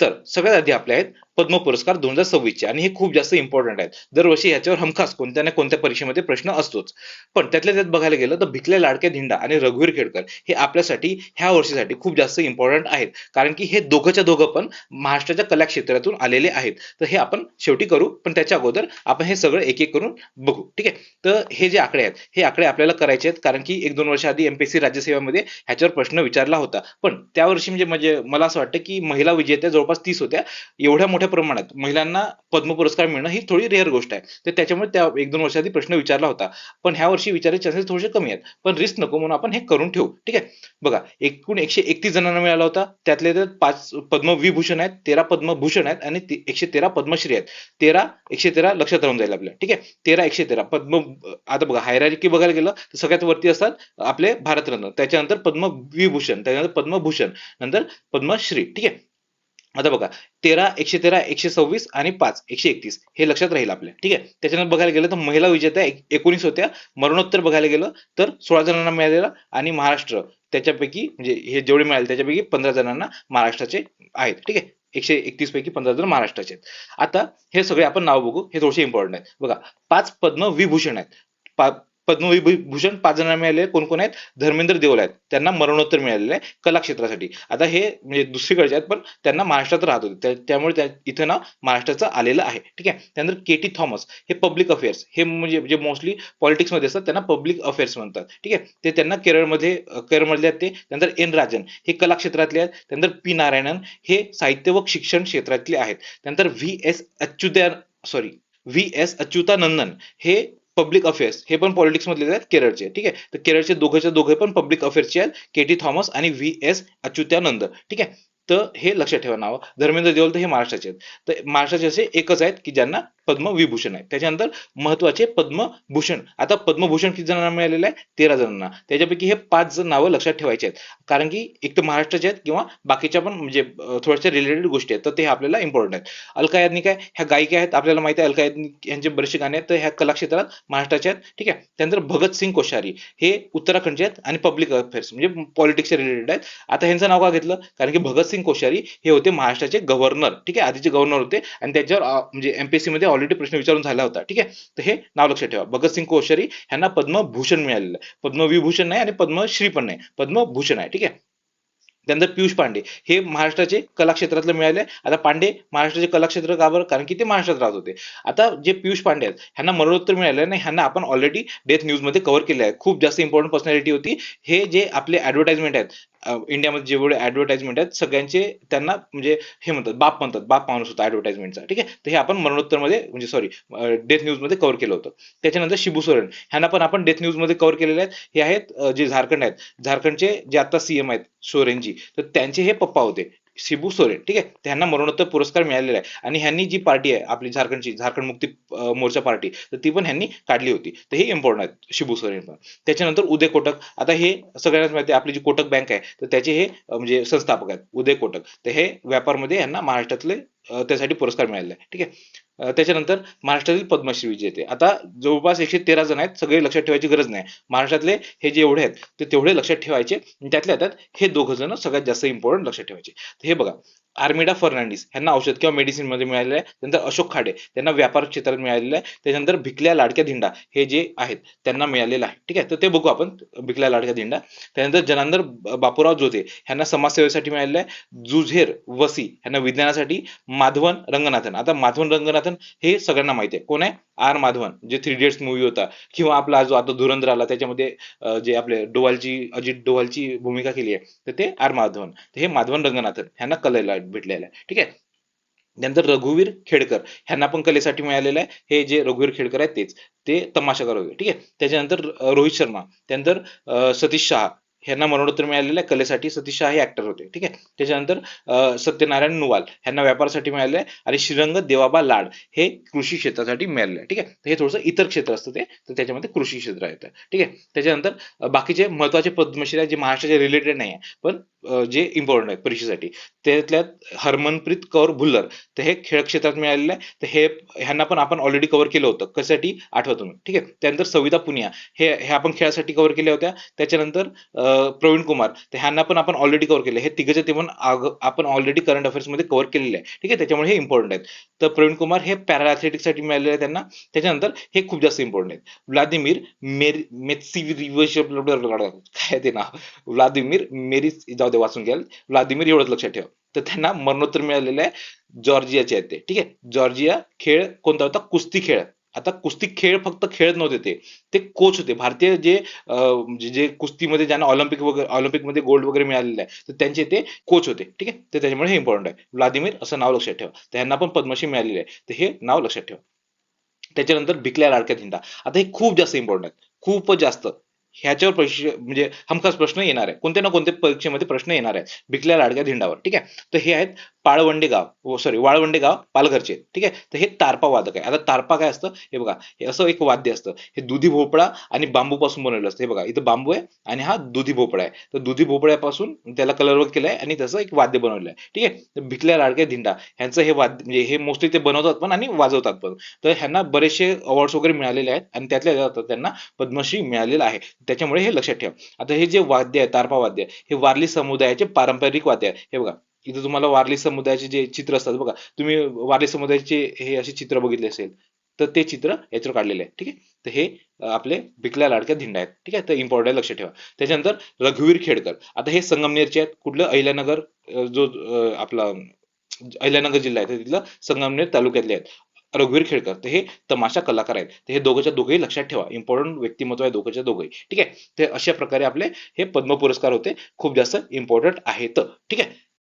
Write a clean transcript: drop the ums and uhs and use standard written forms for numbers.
तर सगळ्यात आधी आपले आहेत पद्म पुरस्कार 2026 आणि हे खूप जास्त इम्पॉर्टंट आहेत. दरवर्षी ह्याच्यावर हमखास कोणत्या ना कोणत्या परीक्षेमध्ये प्रश्न असतोच. पण त्यातल्या त्यात बघायला गेलं तर भिकल्या लाडक्या धिंडा आणि रघुवीर खेडकर हे आपल्यासाठी ह्या वर्षीसाठी खूप जास्त इम्पॉर्टंट आहेत. कारण की हे दोघंच्या दोघं पण महाराष्ट्राच्या कला क्षेत्रातून आलेले आहेत. तर हे आपण शेवटी करू, पण त्याच्या अगोदर आपण हे सगळं एक एक करून बघू. ठीक आहे. तर हे जे आकडे आहेत हे आकडे आपल्याला करायचे आहेत, कारण की 1-2 वर्ष आधी एमपीएससी राज्यसेवेमध्ये ह्याच्यावर प्रश्न विचारला होता. पण त्या वर्षी म्हणजे मला असं वाटतं की महिला विजेत्या जवळपास 30 होत्या. एवढ्या मोठ्या प्रमाणात महिलांना पद्म पुरस्कार मिळणं ही थोडी रेअर गोष्ट आहे. तर त्याच्यामुळे त्या 1-2 वर्ष आधी प्रश्न विचारला होता. पण ह्या वर्षी विचारायचे चान्सेस थोडेसे कमी आहेत. पण रिस्क नको म्हणून आपण हे करून ठेवू. ठीक आहे. बघा, एकूण 131 जणांना मिळाला होता. त्यातले तर 5 पद्मविभूषण आहेत, 13 पद्मभूषण आहेत आणि 113 पद्मश्री आहेत. 113 लक्षात राहून जाईल आपल्या. ठीक आहे. 113 पद्म. आता बघा, हायरार्की बघायला गेलं तर सगळ्यात वरती असतात आपले भारतरत्न, त्याच्यानंतर पद्मविभूषण, त्याच्यानंतर पद्मभूषण, नंतर पद्मश्री. ठीक आहे. आता बघा, 13, 113, 126 आणि 5, 131 हे लक्षात राहील आपल्या. ठीक आहे. त्याच्यानंतर बघायला गेलं तर महिला विजेत्या 19 होत्या. मरणोत्तर बघायला गेलं तर 16 जणांना मिळालेला आणि महाराष्ट्र त्याच्यापैकी म्हणजे हे जेवढे मिळाले त्याच्यापैकी 15 जणांना महाराष्ट्राचे आहेत. ठीक आहे. 131 पैकी 15 जण महाराष्ट्राचे आहेत. आता हे सगळे आपण नाव बघू, हे थोडेसे इम्पॉर्टंट आहेत. बघा, 5 पद्मविभूषण आहेत. पद्मविभूषण 5 जणांना मिळाले. कोण कोण आहेत? धर्मेंद्र देओल आहेत, त्यांना मरणोत्तर मिळालेलं आहे कला क्षेत्रासाठी. आता हे म्हणजे दुसरीकडचे आहेत, पण त्यांना महाराष्ट्रात राहत होते, त्यामुळे इथं नाव महाराष्ट्राचं आलेलं आहे. ठीक आहे. त्यानंतर केटी थॉमस हे पब्लिक अफेअर्स, हे म्हणजे जे मोस्टली पॉलिटिक्स मध्ये असतात त्यांना पब्लिक अफेअर्स म्हणतात. ठीक आहे. ते त्यांना केरळमधले आहेत ते. त्यानंतर एन राजन हे कला क्षेत्रातले आहेत. त्यानंतर पी नारायणन हे साहित्य व शिक्षण क्षेत्रातले आहेत. त्यानंतर व्ही एस अच्युतानंदन हे पब्लिक अफेअर्स, हे पण पॉलिटिक्स मधले आहेत केरळचे. ठीक आहे. तर केरळचे दोघे पण पब्लिक अफेअर्सचे आहेत, केटी थॉमस आणि व्ही एस अच्युतानंद. ठीक आहे. तर हे लक्षात ठेवा नाव. धर्मेंद्र देओल तर हे महाराष्ट्राचे आहेत. तर महाराष्ट्राचे असे एकच आहेत की ज्यांना पद्मविभूषण आहे. त्याच्यानंतर महत्वाचे पद्मभूषण. आता पद्मभूषण किती जणांना मिळालेलं आहे? 13 जणांना. त्याच्यापैकी हे 5 जण नावं लक्षात ठेवायचे आहेत, कारण की एक तर महाराष्ट्राचे आहेत किंवा बाकीच्या पण म्हणजे थोड्याशा रिलेटेड गोष्टी आहेत, तर ते आपल्याला इम्पॉर्टंट आहेत. अलका याज्ञिक आहे, ह्या गायिका आहेत, आपल्याला माहिती आहे अलका याज्ञिक यांचे बरेचसे गाणे आहेत, तर ह्या कला क्षेत्रात महाराष्ट्राचे आहेत. ठीक आहे. त्यानंतर भगतसिंग कोश्यारी हे उत्तराखंडचे आहेत आणि पब्लिक अफेअर्स म्हणजे पॉलिटिक्सचे रिलेटेड आहेत. आता ह्यांचं नाव का घेतलं? कारण की भगतसिंग कोश्यारी हे होते महाराष्ट्राचे गव्हर्नर. ठीक आहे. आधीचे गव्हर्नर होते आणि त्याच्यावर म्हणजे एमपीएससी मध्ये ऑलरेडी प्रश्न विचारून झाला होता. ठीक आहे. तर हे नाव लक्षात ठेवा. भगतसिंग कोश्यारी यांना पद्मभूषण मिळालेलं आहे. पद्मविभूषण नाही आणि पद्मश्री पण नाही, पद्मभूषण आहे. ठीक आहे. त्यानंतर पियुष पांडे हे महाराष्ट्राचे कला क्षेत्रातले मिळाले. आता पांडे महाराष्ट्राचे कला क्षेत्र का बरं? कारण की ते महाराष्ट्रात राहत होते. आता जे पियुष पांडे आहेत ह्यांना मरणोत्तर मिळाले नाही, ह्यांना आपण ऑलरेडी डेथ न्यूज मध्ये कव्हर केले आहे. खूप जास्त इम्पॉर्टंट पर्सनॅलिटी होती. हे जे आपले ऍडव्हर्टाइजमेंट आहेत इंडियामध्ये जेवढे ऍडव्हर्टाइजमेंट आहेत सगळ्यांचे त्यांना म्हणजे हे म्हणतात बाप माणूस होता ऍडव्हर्टाइजमेंटचा. ठीक आहे. तर हे आपण मरणोत्तर मध्ये म्हणजे सॉरी डेथ न्यूज मध्ये कव्हर केलं होतं. त्याच्यानंतर शिबू सोरेन ह्यांना पण आपण डेथ न्यूज मध्ये कव्हर केलेले आहेत. हे आहेत जे झारखंड आहेत, झारखंडचे जे आता सीएम आहेत सोरेनजी, तर त्यांचे हे पप्पा होते शिबू सोरेन. ठीक आहे. त्यांना मरणोत्तर पुरस्कार मिळालेला आहे आणि ह्यांनी जी पार्टी आहे आपली झारखंडची झारखंड मुक्ती मोर्चा पार्टी, तर ती पण ह्यांनी काढली होती. तर हे इम्पॉर्टंट आहेत शिबू सोरेन पण. त्याच्यानंतर उदय कोटक. आता हे सगळ्यांनाच माहिती आहे आपली जी कोटक बँक आहे, तर त्याचे हे म्हणजे संस्थापक आहेत उदय कोटक. तर हे व्यापारमध्ये यांना महाराष्ट्रातले त्यासाठी पुरस्कार मिळाले आहे. ठीक आहे. त्याच्यानंतर महाराष्ट्रातील पद्मश्री विजेते आता जवळपास 113 जण आहेत. सगळे लक्षात ठेवायची गरज नाही. महाराष्ट्रातले हे जे एवढे आहेत ते तेवढे लक्षात ठेवायचे. त्यातल्या त्यात हे दोघं जण सगळ्यात जास्त इम्पॉर्टंट लक्षात ठेवायचे. तर हे बघा, आर्मिडा फर्नांडिस यांना औषध किंवा मेडिसिन मध्ये मिळालेलं आहे. त्यानंतर अशोक खाडे त्यांना व्यापार क्षेत्रात मिळालेलं आहे. त्याच्यानंतर भिकल्या लाडक्या धिंडा हे जे आहेत त्यांना मिळालेलं आहे. ठीक आहे. तर ते बघू आपण भिकल्या लाडक्या धिंडा. त्यानंतर जनार्दन बापूराव जोते यांना समाजसेवेसाठी मिळालेलं आहे. जुझेर वसी यांना विज्ञानासाठी. माधवन रंगनाथन. आता माधवन रंगनाथन हे सगळ्यांना माहिती आहे कोण आहे. आर माधवन जे 3 इडियट्स मूवी होता किंवा आपला जो आता धुरंधर आला त्याच्यामध्ये जे आपले अजित डोवालची भूमिका केली आहे, तर ते आर माधवन. हे माधवन रंगनाथन ह्यांना कलेला भेटलेलं आहे. ठीक आहे. त्यानंतर रघुवीर खेडकर ह्यांना पण कलेसाठी मिळालेलं आहे. हे जे रघुवीर खेडकर आहेत तेच, ते तमाशाकार होते. ठीक आहे. त्याच्यानंतर रोहित शर्मा. त्यानंतर सतीश शहा ह्यांना मरणोत्तर मिळालेलं आहे कलेसाठी. सतीश शहा हे ऍक्टर होते. ठीक आहे. त्याच्यानंतर सत्यनारायण नुवाल ह्यांना व्यापारासाठी मिळाले आहे आणि श्रीरंग देवाबा लाड हे कृषी क्षेत्रासाठी मिळालेलं आहे. ठीक आहे. तर हे थोडंसं इतर क्षेत्र असतं ते, तर त्याच्यामध्ये कृषी क्षेत्र येतं. ठीक आहे. त्याच्यानंतर बाकीचे महत्वाचे पद्मश्री जे महाराष्ट्राच्या रिलेटेड नाही आहे पण जे इम्पॉर्टंट आहेत परीक्षेसाठी. त्यातल्यात हरमनप्रीत कौर भुल्लर, तर हे खेळ क्षेत्रात मिळालेलं आहे. तर हे ह्यांना पण आपण ऑलरेडी कव्हर केलं होतं. कशासाठी आठवा तुम्ही, ठीक आहे. त्यानंतर सविता पुनिया, हे आपण खेळासाठी कव्हर केल्या होत्या. त्याच्यानंतर प्रवीण कुमार, तर ह्यांना पण आपण ऑलरेडी कव्हर केले. हे तिघेचे ते पण आपण ऑलरेडी करंट अफेअर्स मध्ये कव्हर केलेले आहे, ठीक आहे. त्याच्यामुळे हे इम्पॉर्टंट आहेत. तर प्रवीण कुमार हे पॅरा ऍथलेटिक्स साठी मिळालेले आहे त्यांना. त्याच्यानंतर हे खूप जास्त इम्पॉर्टंट आहेत. व्लादिमीर काय ते नाव, व्लादिमीर मेरी, जाऊ दे वाचून घ्याल. व्लादिमीर एवढंच लक्षात ठेवा. तर त्यांना मरणोत्तर मिळालेलं आहे. जॉर्जियाचे आहेत ते, ठीक आहे. जॉर्जिया खेळ कोणता होता, कुस्ती खेळ. आता कुस्ती खेळ फक्त खेळत नव्हते, ते कोच होते. भारतीय जे जे कुस्तीमध्ये ज्यांना ऑलिम्पिकमध्ये गोल्ड वगैरे मिळालेलं आहे, तर त्यांचे ते कोच होते, ठीक आहे. तर त्याच्यामुळे हे इम्पॉर्टंट आहे. व्लादिमीर असं नाव लक्षात ठेवा. त्यांना पण पद्मश्री मिळालेली आहे, तर हे नाव लक्षात ठेवा. त्याच्यानंतर भिकल्या लाडक्या धिंडा, आता हे खूप जास्त इम्पॉर्टंट आहे, खूपच जास्त. ह्याच्यावर परीक्षे म्हणजे हमखास प्रश्न येणार आहे, कोणत्या ना कोणत्या परीक्षेमध्ये प्रश्न येणार आहे भिकल्या लाडक्या धिंडावर, ठीक आहे. तर हे आहेत पाळवंडे गाव, सॉरी वाळवंडे गाव, पालघरचे, ठीक आहे. तर हे तारपा वादक आहे. आता तारपा काय असतं हे बघा, हे असं एक वाद्य असतं. हे दुधी भोपळा आणि बांबू पासून बनवलेलं असतं. हे बघा, इथं बांबू आहे आणि हा दुधी भोपळा आहे. तर दुधी भोपळ्यापासून त्याला कलर वर्क केलाय आणि त्याचं एक वाद्य बनवलं आहे, ठीक आहे. तर भिकल्या लाडक्या धिंडा ह्यांचं हे वाद्य, म्हणजे हे मोस्टली ते बनवतात पण आणि वाजवतात पण. तर ह्यांना बरेचसे अवॉर्ड्स वगैरे मिळालेले आहेत आणि त्यातल्या त्यात त्यांना पद्मश्री मिळालेला आहे. त्याच्यामुळे हे लक्षात ठेवा. आता हे जे वाद्य आहे, तारपा वाद्य, हे वारली समुदायाचे पारंपरिक वाद्य आहे. हे बघा, इथे तुम्हाला वारली समुदायाचे जे चित्र असतात बघा, तुम्ही वारली समुदायाचे हे असे चित्र बघितले असेल, तर ते चित्र याच्यावर काढलेले आहे, ठीक आहे. तर हे आपले भिकल्या लाडक्या धिंडा आहेत, ठीक आहे. तर इम्पॉर्टंट लक्ष ठेवा. त्याच्यानंतर रघुवीर खेडकर, आता हे संगमनेरचे आहेत. कुठलं, अहिल्यानगर, जो आपला अहिल्यानगर जिल्हा आहे, तर तिथलं संगमनेर तालुक्यातले आहेत रघुवीर खेडकर. तर हे तमाशा कलाकार आहेत. तर हे दोघंच्या दोघेही लक्षात ठेवा, इम्पॉर्टंट व्यक्तिमत्व आहे दोघंच्या दोघंही, ठीक आहे. ते अशा प्रकारे आपले हे पद्म पुरस्कार होते, खूप जास्त इम्पॉर्टंट आहेत, ठीक आहे.